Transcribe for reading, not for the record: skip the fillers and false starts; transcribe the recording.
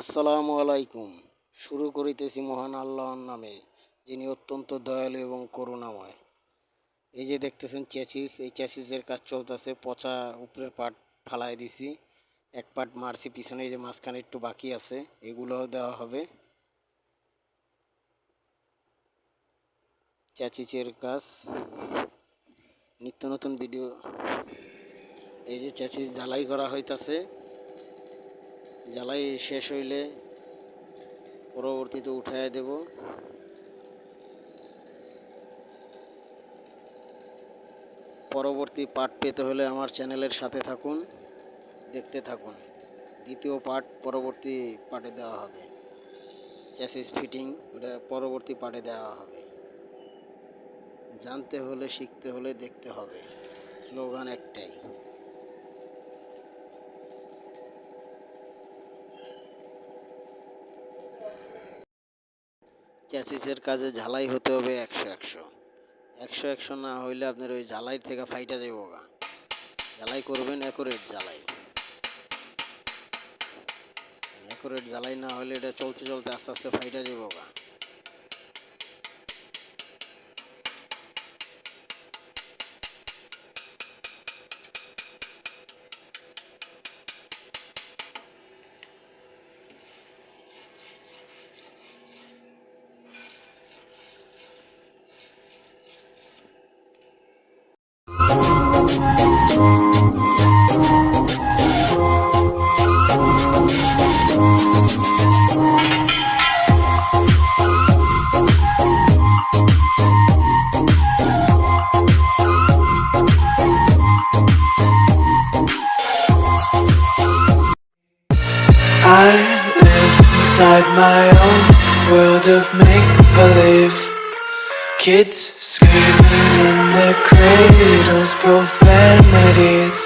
আসসালামু আলাইকুম। শুরু করিতেছি মহান আল্লাহর নামে, যিনি অত্যন্ত দয়ালু এবং করুণাময়। এই যে দেখতেছেন চ্যাসিস, এই চ্যাসিসের কাজ চলতেছে। পচা উপরের পার্ট ফালাই দিছি, এক পার্ট মারছি পিছনে, এই যে মাঝখানে একটু বাকি আছে, এগুলোও দেওয়া হবে। চ্যাসিসের কাজ, নিত্য নতুন ভিডিও। এই যে চ্যাসিস ঝালাই করা হইতাছে, ঝালাই শেষ হইলে পরবর্তীতে উঠাইয়া দেব। পরবর্তী পার্ট পেতে হলে আমার চ্যানেলের সাথে থাকুন, দেখতে থাকুন। দ্বিতীয় পার্ট পরবর্তী পার্টে দেওয়া হবে। চ্যাসিস ফিটিং ওটা পরবর্তী পার্টে দেওয়া হবে। জানতে হলে, শিখতে হলে দেখতে হবে, স্লোগান একটাই। চ্যাসিসের কাজে ঝালাই হতে হবে 100-100 না হইলে আপনার ওই ঝালাই থেকে ফাইটা যাবো গা। ঝালাই করবেন অ্যাকুরেট ঝালাই। অ্যাকুরেট ঝালাই না হলে এটা চলতে চলতে আস্তে আস্তে ফাইটা যাবো গা। I live inside my own world of make-believe. Kids screaming in their cradles, profanities.